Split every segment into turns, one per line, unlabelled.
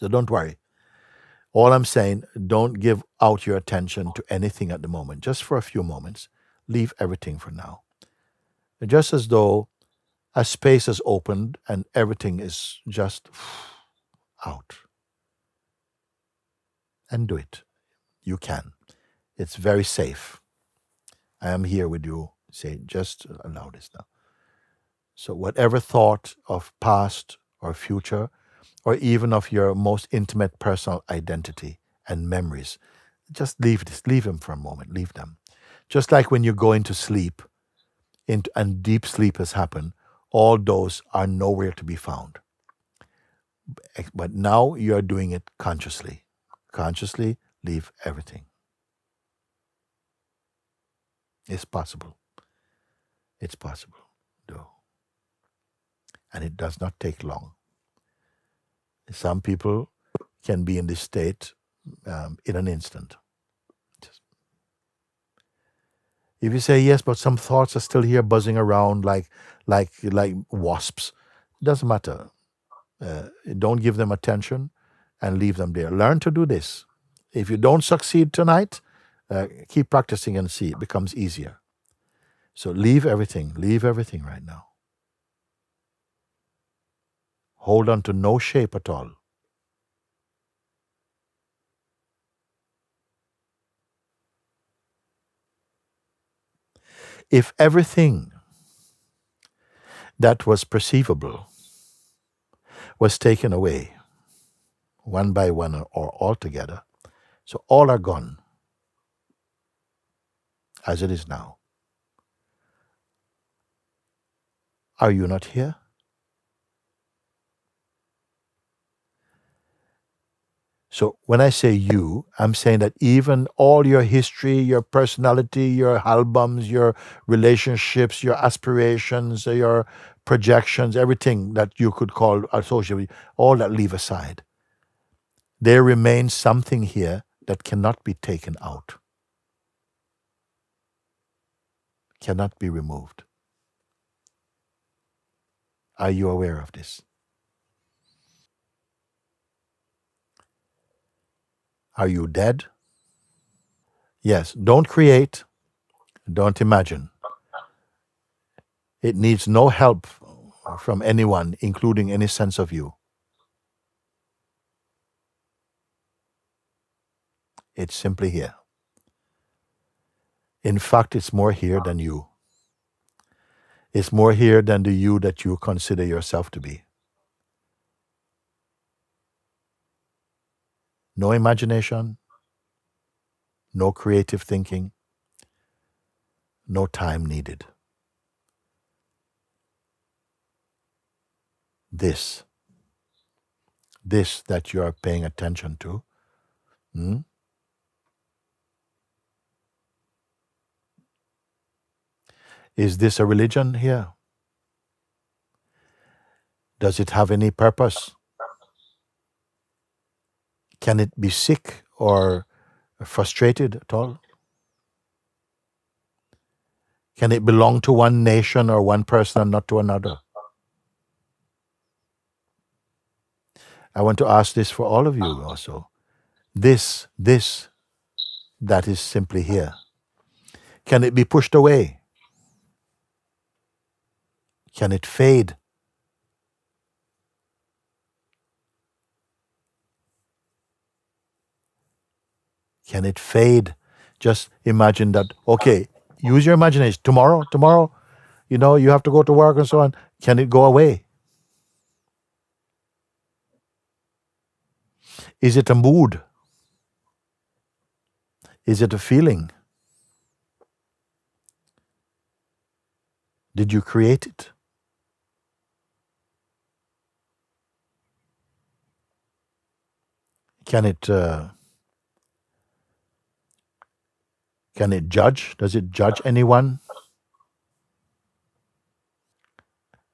So don't worry. All I'm saying, don't give out your attention to anything at the moment, just for a few moments. Leave everything for now. Just as though a space has opened and everything is just out. And do it. You can. It's very safe. I am here with you. Say, just allow this now. So whatever thought of past or future, or even of your most intimate personal identity and memories, just leave this. Leave them for a moment. Leave them. Just like when you go into sleep, and deep sleep has happened, all those are nowhere to be found. But now you're doing it consciously. Consciously leave everything. It's possible. It's possible. Do. And it does not take long. Some people can be in this state in an instant. If you say yes, but some thoughts are still here buzzing around like wasps, it doesn't matter. Don't give them attention and leave them there. Learn to do this. If you don't succeed tonight, keep practicing and see. It becomes easier. So leave everything. Leave everything right now. Hold on to no shape at all. If everything that was perceivable was taken away, one by one or all together, so all are gone, as it is now. Are you not here? So when I say you, I'm saying that even all your history, your personality, your albums, your relationships, your aspirations, your projections, everything that you could call associated, all that leave aside. There remains something here that cannot be taken out, cannot be removed. Are you aware of this? Are you dead? Yes. Don't create. Don't imagine. It needs no help from anyone, including any sense of you. It's simply here. In fact, it's more here than you. It's more here than the you that you consider yourself to be. No imagination, no creative thinking, no time needed. This that you are paying attention to, is this a religion here? Does it have any purpose? Can it be sick or frustrated at all? Can it belong to one nation or one person and not to another? I want to ask this for all of you also. This that is simply here. Can it be pushed away? Can it fade? Can it fade? Just imagine that, okay, use your imagination. Tomorrow, you have to go to work and so on. Can it go away? Is it a mood? Is it a feeling? Did you create it? Can it judge? Does it judge anyone?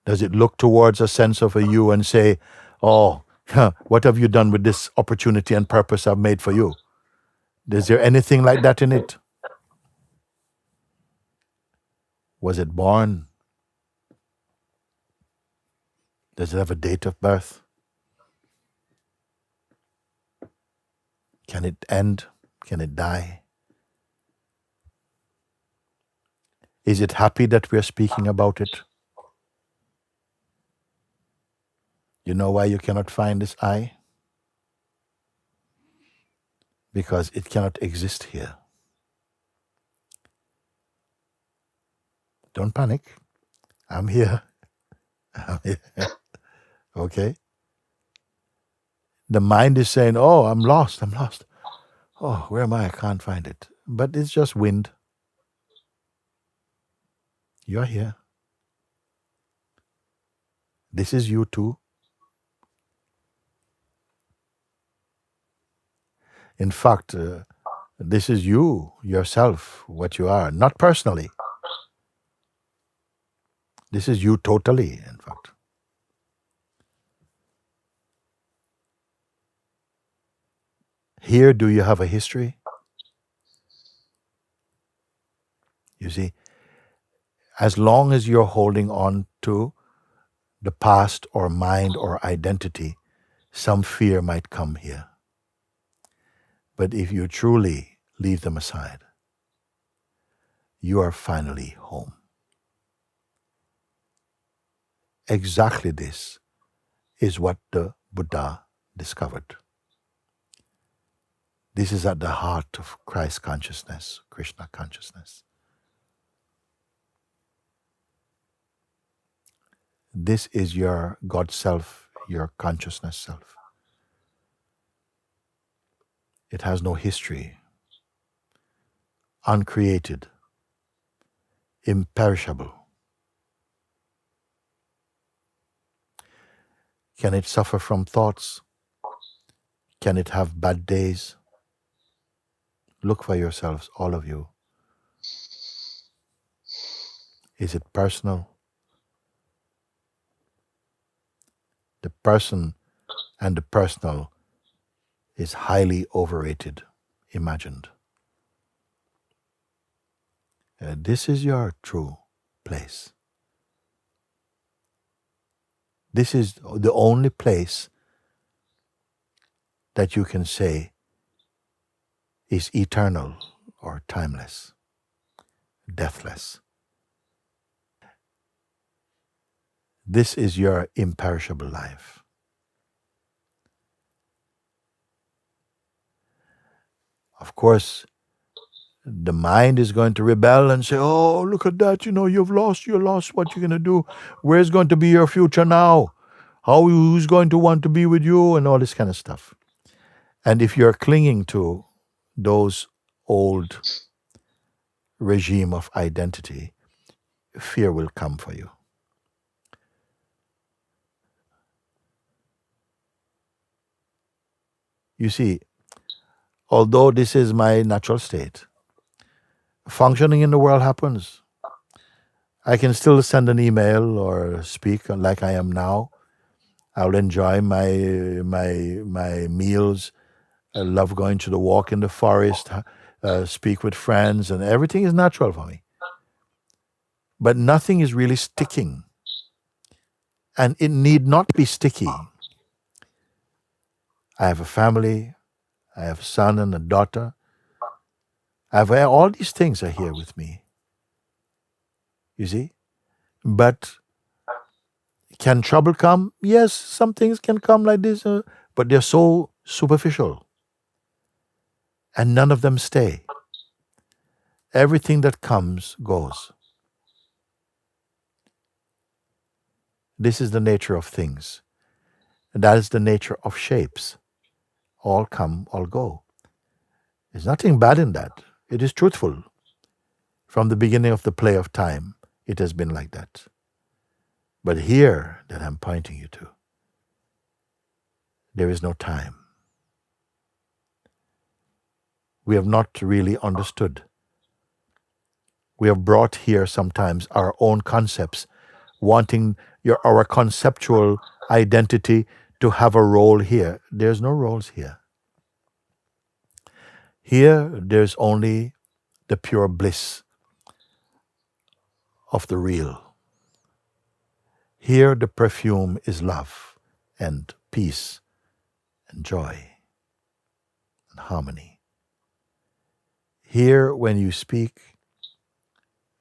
Does it look towards a sense of a you and say, oh, what have you done with this opportunity and purpose I've made for you? Is there anything like that in it? Was it born? Does it have a date of birth? Can it end? Can it die? Is it happy that we are speaking about it? You know why you cannot find this I? Because it cannot exist here. Don't panic. I'm here. I'm here. Okay? The mind is saying, oh, I'm lost. Oh, where am I? I can't find it. But it's just wind. You're here. This is you too. In fact, this is you, yourself, what you are, not personally. This is you totally, in fact. Here, do you have a history? You see, as long as you're holding on to the past or mind or identity, some fear might come here. But if you truly leave them aside, you are finally home. Exactly this is what the Buddha discovered. This is at the heart of Christ consciousness, Krishna consciousness. This is your God self, your consciousness self. It has no history, uncreated, imperishable. Can it suffer from thoughts? Can it have bad days? Look for yourselves, all of you. Is it personal? The person and the personal is highly overrated, imagined. This is your true place. This is the only place that you can say is eternal or timeless, deathless. This is your imperishable life. Of course, the mind is going to rebel and say, oh, look at that, you're lost, what you going to do? Where's going to be your future now? Who's going to want to be with you? And all this kind of stuff. And if you're clinging to those old regime of identity, fear will come for you. You see, although this is my natural state, functioning in the world happens. I can still send an email or speak like I am now. I'll enjoy my meals. I love going to the walk in the forest, speak with friends, and everything is natural for me. But nothing is really sticking. And it need not be sticky. I have a family. I have a son and a daughter. All these things are here with me. You see? But can trouble come? Yes, some things can come like this, but they're so superficial. And none of them stay. Everything that comes goes. This is the nature of things. And that is the nature of shapes. All come, all go. There's nothing bad in that. It is truthful. From the beginning of the play of time, it has been like that. But here that I'm pointing you to, there is no time. We have not really understood. We have brought here sometimes our own concepts, wanting our conceptual identity to have a role here. There's no roles here. Here, there's only the pure bliss of the real. Here, the perfume is love and peace and joy. and harmony. Here, when you speak,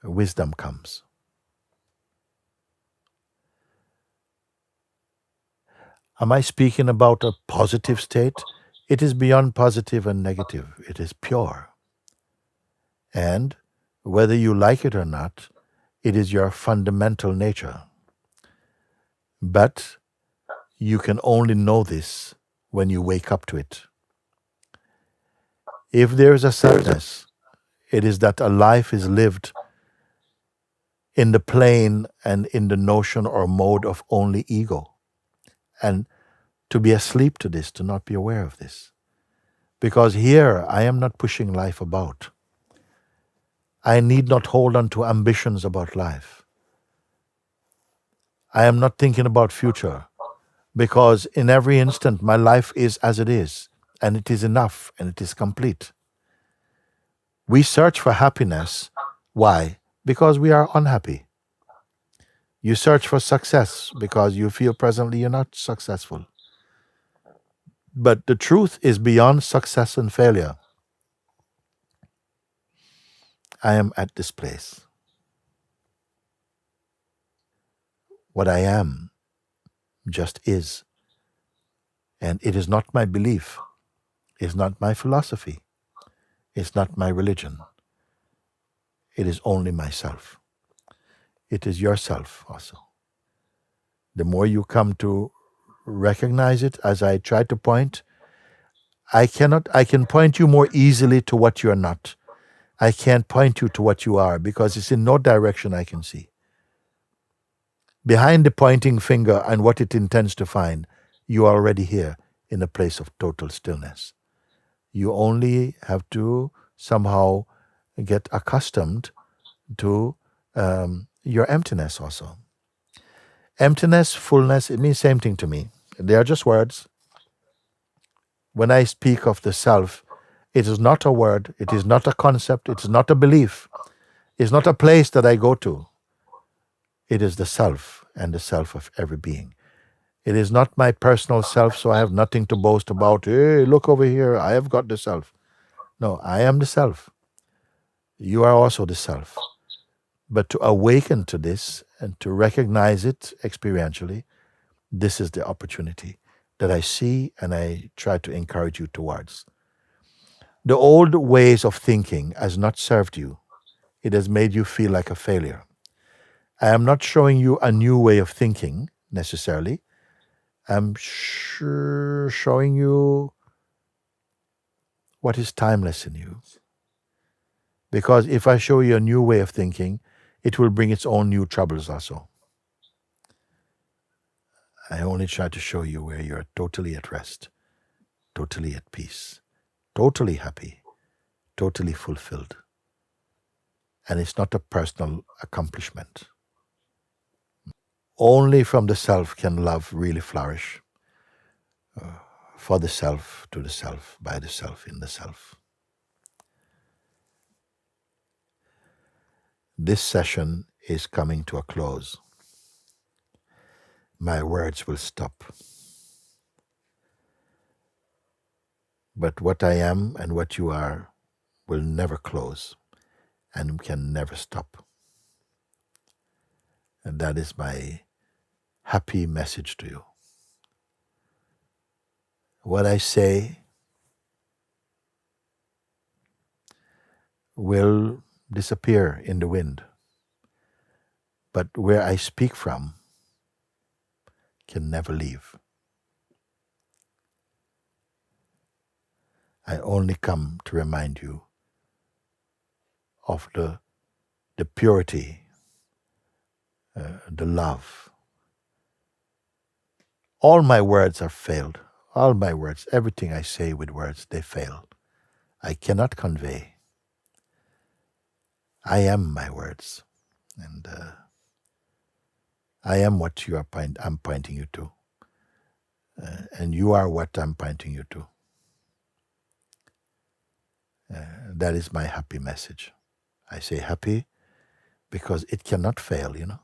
wisdom comes. Am I speaking about a positive state? It is beyond positive and negative. It is pure. And whether you like it or not, it is your fundamental nature. But you can only know this when you wake up to it. If there is a sadness, it is that a life is lived in the plane and in the notion or mode of only ego. And to be asleep to this, to not be aware of this. Because here I am not pushing life about. I need not hold on to ambitions about life. I am not thinking about future, because in every instant my life is as it is, and it is enough, and it is complete. We search for happiness. Why? Because we are unhappy. You search for success because you feel presently you're not successful. But the truth is beyond success and failure. I am at this place. What I am just is. And it is not my belief. It's not my philosophy. It's not my religion. It is only myself. It is yourself also. The more you come to recognize it, as I try to point, I can point you more easily to what you are not. I can't point you to what you are because it's in no direction I can see. Behind the pointing finger and what it intends to find, you are already here in a place of total stillness. You only have to somehow get accustomed to your emptiness also. Emptiness, fullness, it means same thing to me. They are just words. When I speak of the self, it is not a word, it is not a concept, it is not a belief, it's not a place that I go to. It is the self and the self of every being. It is not my personal self, so I have nothing to boast about. Hey, look over here, I have got the self. No, I am the self. You are also the self. But to awaken to this and to recognize it experientially, this is the opportunity that I see and I try to encourage you towards. The old ways of thinking has not served you. It has made you feel like a failure. I am not showing you a new way of thinking necessarily. I'm showing you what is timeless in you. Because if I show you a new way of thinking, it will bring its own new troubles also. I only try to show you where you're totally at rest, totally at peace, totally happy, totally fulfilled. And it's not a personal accomplishment. Only from the self can love really flourish. For the self, to the self, by the self, in the self. This session is coming to a close. My words will stop. But what I am and what you are will never close and can never stop. And that is my happy message to you. What I say will disappear in the wind, but where I speak from can never leave. I only come to remind you of the purity, the love. All my words are failed. All my words, everything I say with words, they fail. I cannot convey. I am my words, and I am what I'm pointing you to, and you are what I'm pointing you to. That is my happy message. I say happy because it cannot fail, you know.